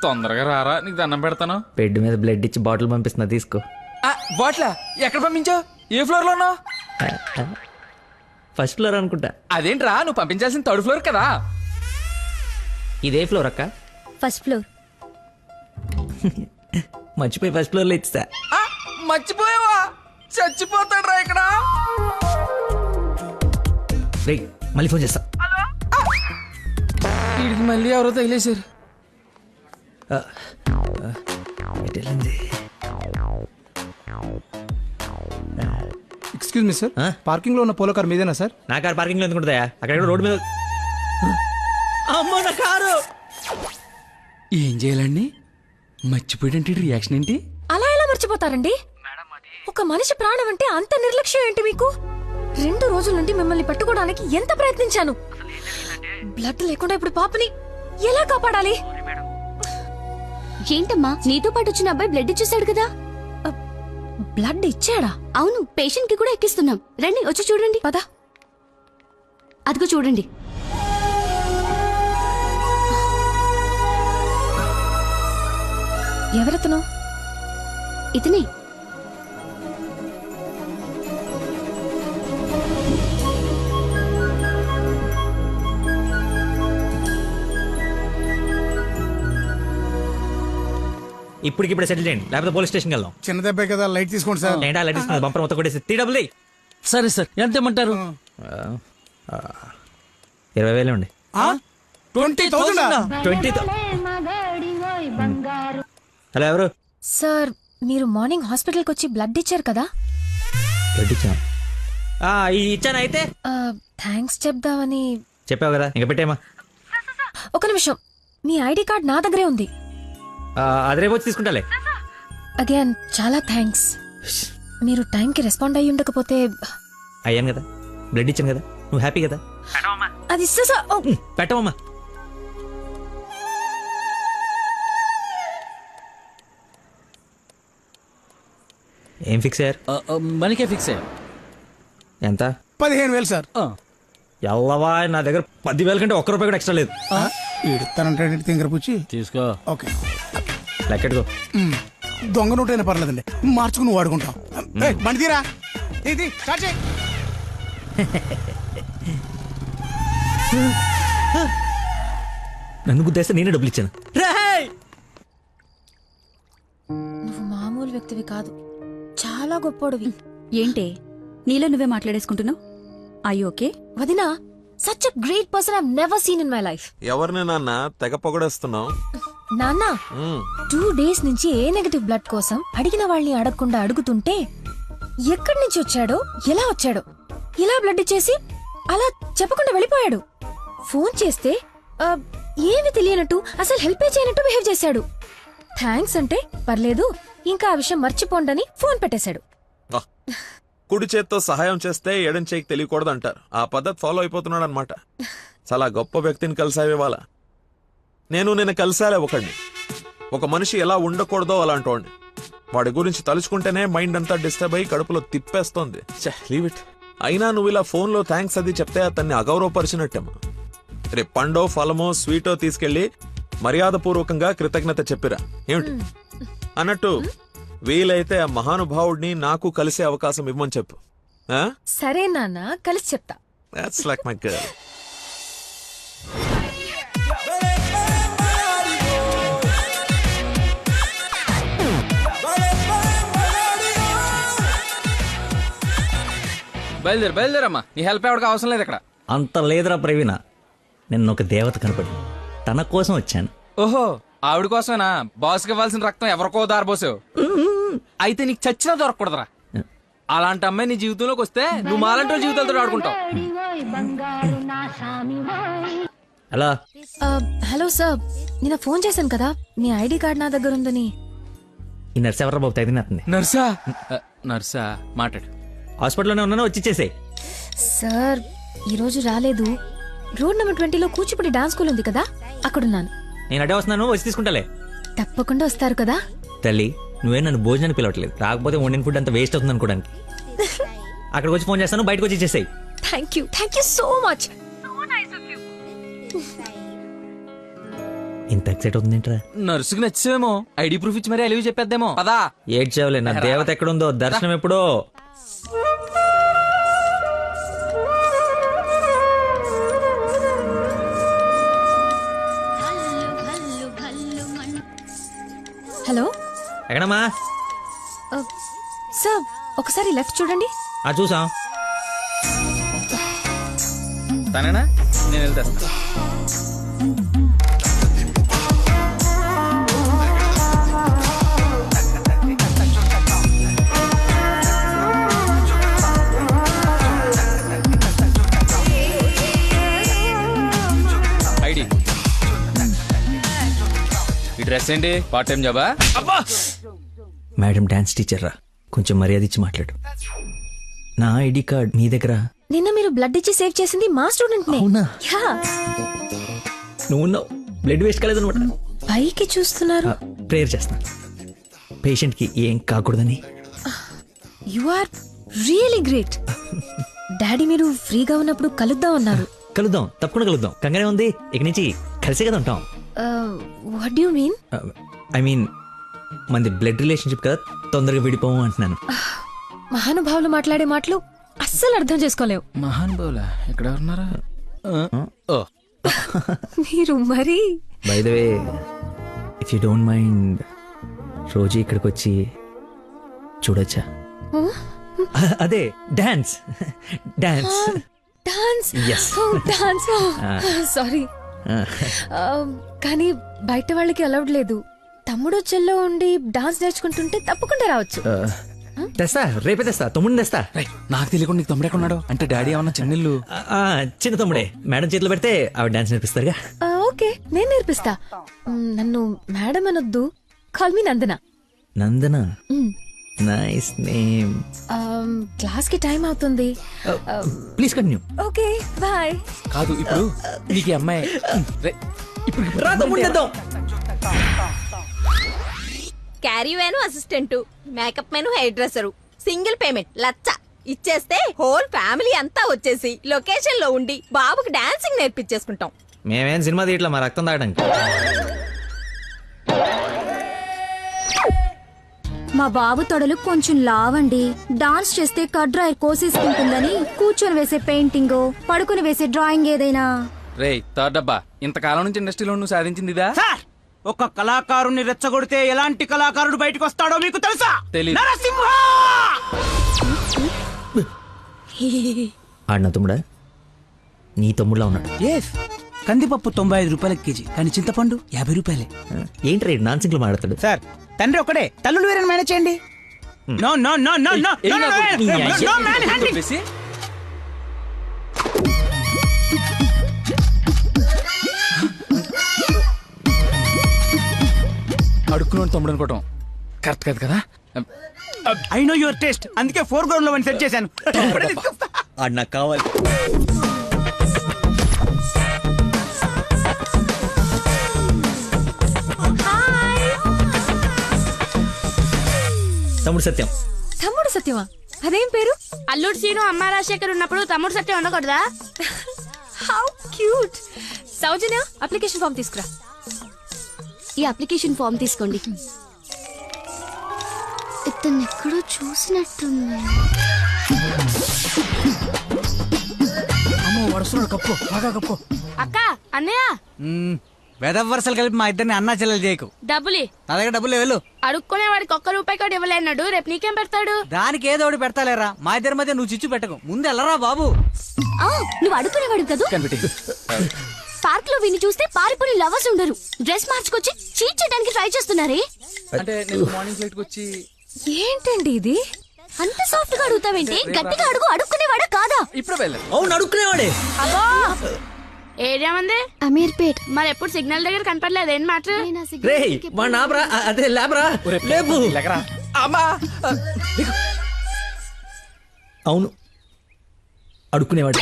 తొందరగా రారా, నీకు దండం పెడతాను. బెడ్ మీద బ్లడ్ ఇచ్చి బాటిల్ పంపిస్తున్నా, తీసుకో. బాట్లా ఎక్కడ పంపించావు? ఏ ఫ్లోర్ లో ఉన్నావు? ఫస్ట్ ఫ్లోర్ అనుకుంటా. అదేంట్రా, నువ్వు పంపించాల్సిన థర్డ్ ఫ్లోర్ కదా. ఇదే ఫ్లోర్ అక్క? First floor. మర్చిపోయి ఫస్ట్ ఫ్లోర్ లో ఇచ్చా. మర్చిపోయావా? చచ్చిపోతాడు రా ఇక్కడ. రేయ్, మళ్ళీ ఫోన్ చేస్తా. వీడికి మళ్ళీ ఎవరో తగిలేశారు. ఎక్స్క్యూజ్ మీ సార్, పార్కింగ్ లో ఉన్న పోలో కార్ మీదేనా సార్? నా కారు పార్కింగ్ లో ఎందుకుంటుందా? అక్కడ రోడ్డు మీద. అమ్మో నా కారు! ఏం చేయాలండి? మర్చిపోయాడంటే రియాక్షన్ ఏంటి? అలా ఎలా మర్చిపోతారండి? ఒక మనిషి ప్రాణం అంటే అంత నిర్లక్ష్యం ఏంటి మీకు? 2 రోజుల నుండి మిమ్మల్ని పట్టుకోవడానికి ఎంత ప్రయత్నించాను. బ్లడ్ లేకుండా ఇప్పుడు పాపని ఎలా కాపాడాలి? ఏంటమ్మా, నీతో పాటు వచ్చిన అబ్బాయి బ్లడ్ ఇచ్చేసాడు కదా? బ్లడ్ ఇచ్చాడా? అవును, పేషెంట్ కి కూడా ఎక్కిస్తున్నాం. రండి, వచ్చి చూడండి. పద. అదిగో చూడండి. ఎవరతను? ఇతనే. ఇప్పటికిప్పుడే సెటిల్ చేయండి, లేకపోతే పోలీస్ స్టేషన్కి వెళ్దాం. చిన్న దెబ్బే కదా, లైట్ తీసుకోండి సార్. ఏంటా లైట్ ఇస్తుంది? బంపర్ మొత్తం కొట్టేసి 3 సరే సార్, ఎంత ఇమ్మంటారు? 20,000 అండి. 20,000? 20,000. హలో, ఎవరు? సార్, మీరు మార్నింగ్ హాస్పిటల్కి వచ్చి బ్లడ్ ఇచ్చారు కదా? బ్లడ్ ఇచ్చాను. ఇచ్చాను. అయితే థ్యాంక్స్ చెప్దామని. చెప్పావు కదా, ఇంకా పెట్టేమా. ఒక నిమిషం, మీ ఐడి కార్డ్ నా దగ్గరే ఉంది. అది రేపు వచ్చి తీసుకుంటాలే. అగైన్ చాలా థ్యాంక్స్. మీరు టైంకి రెస్పాండ్ అయ్యి ఉండకపోతే. అయ్యాను కదా, బ్లడ్ ఇచ్చాను కదా, నువ్వు హ్యాపీ కదా? అది పెట్టవమ్మా. ఏం ఫిక్స్ అయ్యారు? మనకే ఫిక్స్ అయ్యా. ఎంత? 15,000 సార్. ఎల్లవా, నా దగ్గర 10,000 కంటే ఒక్క రూపాయి కూడా ఎక్స్ట్రా లేదు. ఇడతానంటే తింగర పుచ్చి తీసుకో. ఓకే, లెక్కెట్టుకో. దొంగ నోట్ అయినా పర్లేదండి, మార్చుకుని వాడుకుంటాం. బండి తీరా, ఇది స్టార్ట్ చేయి. నన్ను గుద్దేస్తే నేనే డబ్బులు ఇచ్చాను. నువ్వు మామూలు వ్యక్తివి కాదు, చాలా గొప్పోడివి. ఏంటే నీలో నువ్వే మాట్లాడేసుకుంటున్నావు? I okay? వదినా, such a great person I have never seen in my life. ఎవరిని నాన్న తెగ పొగడేస్తున్నావు? నాన్న, 2 days నుంచి ఏ నెగటివ్ బ్లడ్ కోసం అడిగిన వాళ్ళని అడగకుండా అడుగుతుంటే ఎక్కడి నుంచి వచ్చాడో, ఎలా వచ్చాడో, ఇలా బ్లడ్ ఇచ్చేసి అలా చెప్పకుండా వెళ్ళిపోయాడు. ఫోన్ చేస్తే ఏమి తెలియనట్టు, అసలు హెల్ప్ చేయనట్టు బిహేవ్ చేశాడు. థ్యాంక్స్ అంటే పర్లేదు, ఇంకా ఆ విషయం మర్చిపోండని ఫోన్ పెట్టేశాడు. కుడి చేత్తో సహాయం చేస్తే ఎడం చేయికి తెలియకూడదు అంటారు. ఆ పద్ధతి ఫాలో అయిపోతున్నాడు అనమాట. చాలా గొప్ప వ్యక్తిని కలిసావే వాళ్ళ. నేను నిన్న కలిసాలే ఒకడిని. ఒక మనిషి ఎలా ఉండకూడదో అలాంటి వాడిని. వాడి గురించి తలుచుకుంటేనే మైండ్ అంతా డిస్టర్బ్ అయ్యి కడుపులో తిప్పేస్తోంది. Leave it. అయినా నువ్వు ఇలా ఫోన్లో థ్యాంక్స్ అది చెప్తే అతన్ని అగౌరవపరిచినట్టేమో. రేపు పండో ఫలమో స్వీటో తీసుకెళ్లి మర్యాదపూర్వకంగా కృతజ్ఞత చెప్పిరా. ఏమిటి అన్నట్టు, వీలైతే ఆ మహానుభావుడిని నాకు కలిసే అవకాశం ఇవ్వమని చెప్పు. సరే నాన్న, కలిసి చెప్తా. That's like my girl. బయలుదేరమ్మా, నీ హెల్ప్ ఎవరికి అవసరం లేదు ఇక్కడ. అంత లేదురా ప్రవీణ, నిన్న ఒక దేవత కనపడి తన కోసం వచ్చాను. ఓహో, ఆవిడ కోసమేనా బాస్కి ఇవ్వాల్సిన రక్తం ఎవరికో దారిపోసావు? అయితే నీకు చచ్చినా దొరకకూడదురా. అలాంటి అమ్మాయి నీ జీవితంలోకి వస్తే నువ్వు మాలంటి వాళ్ళ జీవితాలతో ఆడుకుంటావు. హలో. హలో సార్, నిన్న ఫోన్ చేశాను కదా, మీ ఐడి కార్డ్ నా దగ్గర ఉందని. ఈ నర్స్ ఎవరు బాబు తగినట్టుంది? నర్సా? నర్సా, మాట్లాడు. హాస్పిటల్లోనే ఉన్నాను, వచ్చి ఇచ్చేసేయ్. సార్, ఈరోజు రాలేదు. రోడ్ నెంబర్ 20లో కూచిపూడి డాన్స్ స్కూల్ ఉంది కదా, అక్కడున్నాను. నేను అడే వస్తున్నాను, వచ్చి తీసుకుంటాలే. తప్పకుండా వస్తారు కదా? తల్లి, నువ్వే నన్ను భోజనానికి పిలవట్లేదు, రాకపోతే వండిన ఫుడ్ అంత వేస్ట్ అవుతుంది అనుకోడానికి. అక్కడికి వచ్చి ఫోన్ చేస్తాను, బయటకు వచ్చి ఇచ్చేసేయ్. Thank you so much. ఇంత ఎక్సైట్ అవుతుందేంట్రా? నర్సుకి నచ్చేమో ఐడి ప్రూఫ్ ఇచ్చి మరీ అలివి చెప్పేద్దేమో పదా. ఏడ్చావులే, నా దేవత ఎక్కడుందో దర్శనం ఎప్పుడో. హలో ఎక్కడమ్మా? సార్ ఒకసారి లెఫ్ట్ చూడండి. చూసాం. తనేనా? నేను వెళ్తాను. ఐడి ఈ డ్రెస్ ఏంటి? పార్ట్ టైం జాబా? మేడం డాన్స్ టీచర్ రా, కొంచెం మర్యాద ఇచ్చి మాట్లాడు. నా ఐడి కార్డ్ నీ దగ్గర? నిన్న మీరు బ్లడ్ ఇచ్చి సేవ్ చేసింది మా స్టూడెంట్ నే. అవునా? యా. నువ్వు బ్లడ్ వేస్ట్ కాలేదు అనమాట. పైకి చూస్తున్నారు. ప్రేయర్ చేస్తాను పేషెంట్ కి ఏం కాకూడదని. You are really great. Daddy మీరు ఫ్రీగా ఉన్నప్పుడు కలుద్దాం అన్నారు. కలుద్దాం, తప్పకుండా కలుద్దాం. కంగానే ఉంది, ఇక నుంచి కలిసే కదా ఉంటాం. What do you mean? I mean మనది బ్లడ్ రిలేషన్షిప్ కదా, తొందరగా విడిపోము అంటున్నాను. మహానుభావులు మాట్లాడే మాటలు అస్సలు అర్థం చేసుకోలేవు. మహానుభావులా? ఎక్కడ ఉన్నారా? మీరు మరి by the way, if you don't mind, రోజు ఇక్కడికి వచ్చి చూడొచ్చా? అదే dance. Dance dance. Yes. Dance. Sorry, కానీ బయట వాళ్ళకి అలౌడ్ లేదు. తమ్ముడు చెల్లో ఉండి డాన్స్ నేర్చుకుంటుంటే తప్పకుండా రావచ్చు. తెస్తా, రేపే తెస్తా, తమ్ముడిని తెస్తా. నాకు తెలియకుండా నీకు తమ్ముడు ఎక్కడ ఉన్నాడు? అంటే డాడీ ఏమన్నా చెన్నెళ్ళు? చిన్న తమ్ముడే, మేడం చేతిలో పెడితే ఆవిడ డాన్స్ నేర్పిస్తారుగా. ఓకే, నేను నేర్పిస్తా. నన్ను మేడం అనొద్దు, call me Nandana. Nandana, nice name. Class కి టైం అవుతుంది. Please continue. Okay, bye. కాదు, ఇప్పుడు నీకు ఈ అమ్మాయి రా తమ్ముడిని తెద్దాం. Caravan assistant, makeup man hairdresser, single payment 1,00,000 ఇచ్చేస్తే హోల్ ఫ్యామిలీ అంతా వచ్చేసి లొకేషన్ లో ఉండి బాబుకి డాన్సింగ్ నేర్పించేసుకుంటాం. మేమేం సినిమా తీయట్లా, మా రక్తం తాగడానికి. మా బాబు తొడలు కొంచెం లావండి. డాన్స్ చేస్తే కట్ డ్రైర్ కోసేసుకుంటుందని కూర్చొని వేసే పెయింటింగ్, పడుకుని వేసే డ్రాయింగ్ ఏదైనా. రే థర్డ్ డబ్బా, ఇంతకాలం నుంచి ఇండస్ట్రీలో నువ్వు సాధించింది ఇదా? సార్, ఒక కళాకారుని రెచ్చగొడితే ఎలాంటి కళాకారుడు బయటకు వస్తాడో మీకు తెలుసా? తెలీదు. నరసింహ! ఆడిన తమ్ముడా? నీ తమ్ముడులా ఉన్నాడు. ఎస్, కందిపప్పు 95 రూపాయల కేజీ, కానీ చింతపండు 50 రూపాయలే. ఏంటి రేడు నాన్సింగ్ లో మాట్లాడతాడు? సార్, తండ్రి ఒక్కడే, తల్లులు వేరే మేనేజ్ చేయండి. No no no no no no man handling. అడుక్కున్నాడు తమ్ముడు అనుకోవటం కరెక్ట్ కాదు కదా. ఐ నో యువర్ టేస్ట్, అందుకే 4 గ్రౌండ్ లో సెట్ చేశాను. ఆడు నాకు కావాలి. తమ్ముడు సత్యం. తమ్ముడు సత్యమా? అదేం పేరు? అల్లుడు సీను అమ్మ రాజశేఖర్ ఉన్నప్పుడు తమ్ముడు సత్యం ఉండకూడదా? How cute. Soujanya, application form తీసుకురా. ఈ అప్లికేషన్ ఫామ్ తీసుకోండి. ఇతను ఎక్కడో చూసినట్టుంది. అమ్మో, వరుసలు కప్పు, బాగా కప్పు. అక్క, అన్నయ్య వెదవరసలు కలిపి మా ఇద్దరిని అన్నా చెల్లెలు చేయకు. డబ్బులి. నా దగ్గర డబ్బులు వెళ్ళు. అడుక్కునే వాడికి ₹1 కూడా ఇవ్వలేన్నాడు. రేపు నీకేం పెడతాడు? దానికి ఏదో ఒకటి పెడతాలేరా, మా ఇద్దరి మధ్య నువ్వు చిచ్చు పెట్టకు. ముందు వెళ్ళరా బాబు. నువ్వు అడుక్కునేవాడు కదా. పార్క్ లో విని చూస్తే పారిపోయి లవర్స్ ఉండరు. డ్రెస్ మార్చుకొచ్చి చీట్ చేయడానికి ట్రై చేస్తున్నారే. అంటే నేను మార్నింగ్ ఫ్లైట్ కి వచ్చి. ఏంటండి ఇది? అంత సాఫ్ట్ గా అడుగుతావేంటి? గట్టిగా అడుగు. అడుక్కునేవాడా కాదా? ఇప్పుడు వెళ్ళాను. అవును, అడుక్కునేవాడే. అబ్బో, ఏరియా మంది అమీర్పేట్. మరి ఎప్పుడు సిగ్నల్ దగ్గర కనపడలేదు. ఏం మాట? రే వాడు నాబ్రా, అదే లేబ్రా, లేపు. అవును, అడుక్కునేవాడు.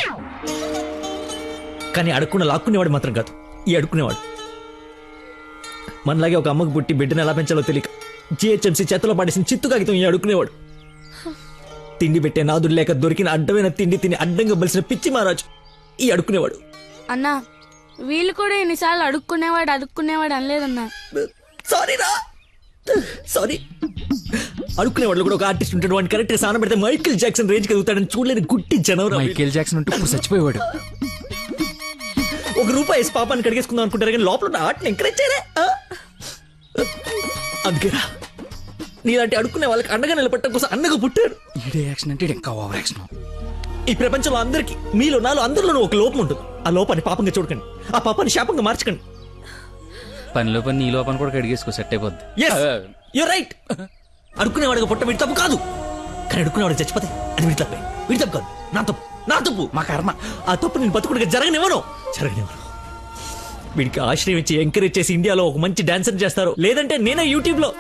కానీ అడుక్కున్న లాక్కునేవాడు మాత్రం కాదు ఈ అడుక్కునేవాడు. మనలాగే ఒక అమ్మకు పుట్టి బిడ్డను ఎలా పెంచాలో తెలియక జిహెచ్ఎంసీ చేతిలో పడేసిన చిత్తు కాగితం ఈ అడుక్కునేవాడు. తిండి పెట్టే నాదుడు లేక దొరికిన అడ్డమైన తిండి తిని అడ్డంగా బలిసిన పిచ్చి మహారాజు ఈ అడుక్కునేవాడు. అన్నా, వీళ్ళు కూడా ఎన్నిసార్లు అడుక్కునేవాడు అనలేదన్నా. సారీ రా, సారీ. అడుక్కునే వాళ్ళు కూడా ఒక ఆర్టిస్ట్ ఉంటాడు, వాడిని కరెక్ట్ గా సాన పెడితే మైకేల్ జాక్సన్ రేంజ్ ఎదుగుతాడని చూడలేని గుట్టించాను. మైకేల్ జాక్సన్ ఉంటే ఇప్పుడు చచ్చిపోయేవాడు. ₹1 వేసి పాపాన్ని కడిగేసుకుందాం అనుకుంటారు కానీ లోపల ఉన్న ఆర్ట్ని ఎంకరేజ్ చేయలే. అందుకేరా నీలాంటి అడుక్కునే వాళ్ళకి అండగా నిలబెట్టడం కోసం అన్నగా పుట్టాడు. ఈడే యాక్షన్ అంటే ఇంకా ఓవర్ యాక్షన్. ఈ ప్రపంచంలో అందరికి మీలో నాలో అందరిలోనూ ఒక లోపం ఉంటుంది. ఆ లోపాన్ని పాపంగా చూడకండి, ఆ పాపాన్ని శాపంగా మార్చకండి. పనిలో పని నీ లోపల కూడా కడిగేసుకో, సెట్ అయిపోద్ది. You're right. అడుక్కునేవాడిగా పుట్ట వీడి తప్పు కాదు, కానీ అడుక్కునేవాడికి చచ్చిపోతే అది వీడి తప్పే. వీడి తప్పు కాదు, నా తప్పు. మా కర్మ. ఆ తప్పు నేను బతుకుడిగా జరగనివ్వను. వీడికి ఆశ్రయం ఇచ్చి ఎంకరేజ్ చేసి ఇండియాలో ఒక మంచి డాన్సర్ చేస్తారు, లేదంటే నేనే యూట్యూబ్ లో